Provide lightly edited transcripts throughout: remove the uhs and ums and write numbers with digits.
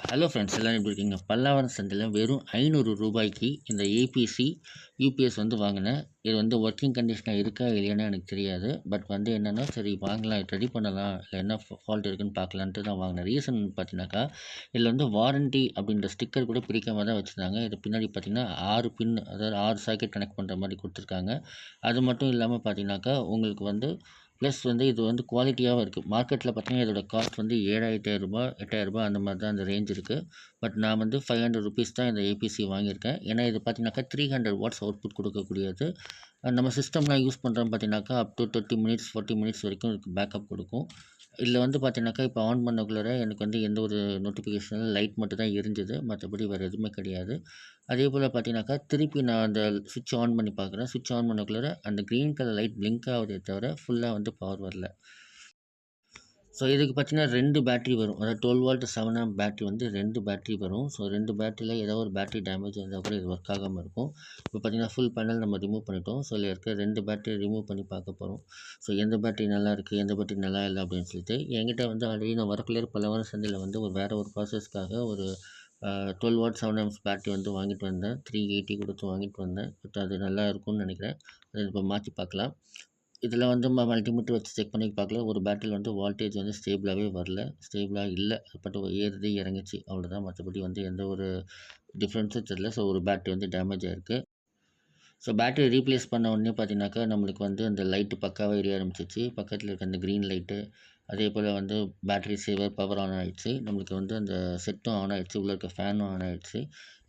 Hello friends எல்லோரும் எப்படி இருக்கீங்க? பல்லாவரம் சந்தையில் வெறும் ரூ. 500 இந்த ஏபிசி, யூபிஎஸ் வந்து வாங்கினேன். இது வந்து ஒர்க்கிங் கண்டிஷனாக இருக்கா இல்லையான்னு எனக்கு தெரியாது. பட் வந்து என்னென்னா சரி வாங்கலாம், ரெடி பண்ணலாம், இல்லை என்ன ஃபால்ட் இருக்குதுன்னு பார்க்கலான்ட்டு தான் வாங்கினேன். ரீசன் பார்த்தீங்கன்னாக்கா, இதில் வந்து வாரண்டி அப்படின்ற ஸ்டிக்கர் கூட பிரிக்காம தான் வச்சுருந்தாங்க. இது பின்னாடி பார்த்தீங்கன்னா 6 பின், அதாவது 6 சாக்கெட் கனெக்ட் பண்ணுற மாதிரி கொடுத்துருக்காங்க. அது மட்டும் இல்லாமல் பார்த்தீங்கன்னாக்கா உங்களுக்கு வந்து ப்ளஸ் வந்து இது வந்து குவாலிட்டியாகவும் இருக்குது. மார்க்கெட்டில் பார்த்தீங்கன்னா இதோட காஸ்ட் வந்து ரூ. 7,500 8,000 அந்த மாதிரி தான் அந்த ரேஞ்ச் இருக்குது. பட் நான் வந்து ₹500 தான் இந்த ஏபிசி வாங்கியிருக்கேன். ஏன்னா இது பார்த்தீங்கன்னாக்கா 300 வாட்ஸ் அவுட்புட் கொடுக்கக்கூடியது. நம்ம சிஸ்டம்லாம் யூஸ் பண்ணுறோம் பார்த்தீங்கன்னாக்கா அப் டு 30 மினிட்ஸ் 40 மினிட்ஸ் வரைக்கும் இதுக்கு பேக்கப் கொடுக்கும். இதில் வந்து பார்த்தீங்கன்னாக்கா இப்போ ஆன் பண்ணக்குள்ளார எனக்கு வந்து எந்த ஒரு நோட்டிஃபிகேஷனும் லைட் மட்டும் தான் எரிஞ்சுது. மற்றபடி வேறு எதுவுமே கிடையாது. அதேபோல் பார்த்தீங்கன்னாக்கா திருப்பி நான் அந்த சுவிட்ச் ஆன் பண்ணி பார்க்குறேன். சுவிட்ச் ஆன் பண்ணக்குள்ளார அந்த க்ரீன் கலர் லைட் பிளிங்க் ஆகுதே தவிர ஃபுல்லாக வந்து பவர் வரல. ஸோ இதுக்கு பார்த்தீங்கன்னா 2 பேட்டரி வரும். அதாவது 12 வோல்ட் 7 ஆம்ப் பேட்டரி வந்து 2 பேட்டரி வரும். ஸோ 2 பேட்டரியில் ஏதாவது ஒரு பேட்டரி டேமேஜ் இருந்தால் கூட இது ஒர்க் ஆகாமல் இருக்கும். இப்போ பார்த்தீங்கன்னா ஃபுல் பேனல் நம்ம ரிமூவ் பண்ணிட்டோம். ஸோ இதில் இருக்க 2 பேட்டரி ரிமூவ் பண்ணி பார்க்க போகிறோம். ஸோ எந்த பேட்டரி நல்லா இருக்குது, எந்த பேட்டரி நல்லா இல்லை அப்படின்னு சொல்லிட்டு என்கிட்ட வந்து ஆல்ரெடி நான் வரக்குள்ளே பல்லவரம் சந்தையில் வந்து வேறு ஒரு ப்ராசஸ்க்காக ஒரு 12 வாட் 7 ஆம்ப்ஸ் பேட்டரி வந்து வாங்கிட்டு வந்தேன். 380 கொடுத்து வாங்கிட்டு வந்தேன். பட் அது நல்லா இருக்கும்னு நினைக்கிறேன். அதை இப்போ மாற்றி பார்க்கலாம். இதில் வந்து மல்டிமீட்டர் வச்சு செக் பண்ணி பார்க்கல. ஒரு பேட்டரியில் வந்து வோல்டேஜ் வந்து ஸ்டேபிளாகவே வரல, ஸ்டேபிளாக இல்லை. பட் ஏறுது இறங்குச்சு அவ்வளோதான். மற்றபடி வந்து எந்த ஒரு டிஃப்ரென்ஸும் தெரியல. ஸோ ஒரு பேட்டரி வந்து டேமேஜ் ஆகிருக்கு. ஸோ பேட்டரி ரீப்ளேஸ் பண்ண உடனே பார்த்தீங்கன்னாக்கா நம்மளுக்கு வந்து அந்த லைட்டு பக்காவாக எரிய ஆரம்பிச்சிச்சு. பக்கத்தில் இருக்க அந்த க்ரீன் லைட்டு, அதே போல் வந்து பேட்டரி சேவர் பவர் ஆன் ஆகிடுச்சு. நம்மளுக்கு வந்து அந்த செட்டும் ஆன் ஆகிடுச்சு, உள்ளே இருக்க ஃபேனும் ஆன் ஆகிடுச்சு.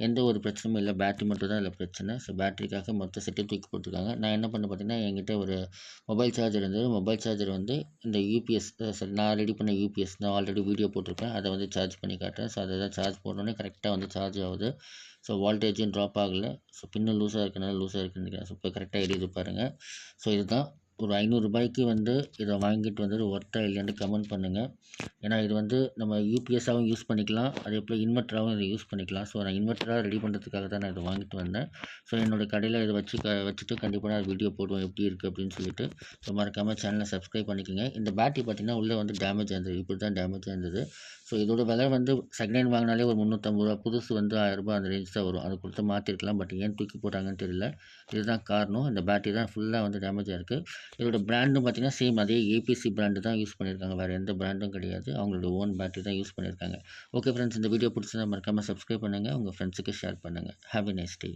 எந்த ஒரு பிரச்சனையும் இல்லை. பேட்டரி மட்டும் தான் இதில் பிரச்சனை. ஸோ பேட்டரிக்காக மொத்த செட்டும் தூக்கி போட்டிருக்காங்க. நான் என்ன பண்ணேன் பார்த்தீங்கன்னா, என்கிட்ட ஒரு மொபைல் சார்ஜர் இருந்தது. மொபைல் சார்ஜர் வந்து இந்த யூபிஎஸ், சரி நான் ரெடி பண்ண யூபிஎஸ் நான் ஆல்ரெடி வீடியோ போட்டிருக்கேன். அதை வந்து சார்ஜ் பண்ணி காட்டுறேன். ஸோ அதை தான் சார்ஜ் போட்டோன்னே கரெக்டாக வந்து சார்ஜ் ஆகுது. ஸோ வோல்டேஜும் ட்ராப் ஆகலை. ஸோ பின்னும் லூஸாக இருக்கனால லூஸாக இருக்குன்னு நினைக்கிறேன். ஸோ இப்போ கரெக்டாக எரியுது பாருங்கள். ஸோ இதுதான் ஒரு ₹500 வந்து இதை வாங்கிட்டு வந்தது ஒர்த்தா இல்லையான்னு கமெண்ட் பண்ணுங்கள். ஏன்னா இது வந்து நம்ம யூபிஎஸ்ஸாகவும் யூஸ் பண்ணிக்கலாம், அதே போல் இன்வெர்ட்டராகவும் இதை யூஸ் பண்ணிக்கலாம். ஸோ நான் இன்வெர்ட்டராக ரெடி பண்ணுறதுக்காக தான் நான் இதை வாங்கிட்டு வந்தேன். ஸோ என்னோடய கடையில் இதை வச்சுட்டு கண்டிப்பாக நான் வீடியோ போடுவேன் எப்படி இருக்குது அப்படின்னு சொல்லிட்டு. ஸோ மறக்காமல் சேனலை சப்ஸ்கிரைப் பண்ணிக்கோங்க. இந்த பேட்டரி பார்த்திங்கன்னா உள்ளே வந்து டேமேஜ் இருந்தது. இப்படி தான் டேமேஜ் இருந்தது. ஸோ இதோட விலை வந்து செகண்ட் ஹேண்ட் வாங்கினாலே ஒரு ₹350, புதுசு வந்து ₹1000 அந்த ரேஞ்ச் தான் வரும். அது கொடுத்து மாற்றிருக்கலாம். பட் ஏன் தூக்கி போட்டாங்கன்னு தெரியல. இதுதான் காரணம். இந்த பேட்டரி தான் ஃபுல்லாக வந்து டேமேஜாக இருக்குது. இதோட பிராண்டும் பார்த்திங்கன்னா சேம் அதே ஏபிசி பிராண்டு தான் யூஸ் பண்ணியிருக்காங்க. வேறு எந்த பிராண்டும் கிடையாது. அவங்களோட ஓன் பேட்டரி தான் யூஸ் பண்ணியிருக்காங்க. ஓகே ஃப்ரெண்ட்ஸ், இந்த வீடியோ பிடிச்சிருந்தா மறக்காமல் சப்ஸ்கிரைப் பண்ணுங்கள். உங்கள் ஃப்ரெண்ட்ஸுக்கு ஷேர் பண்ணுங்கள். Have a nice day.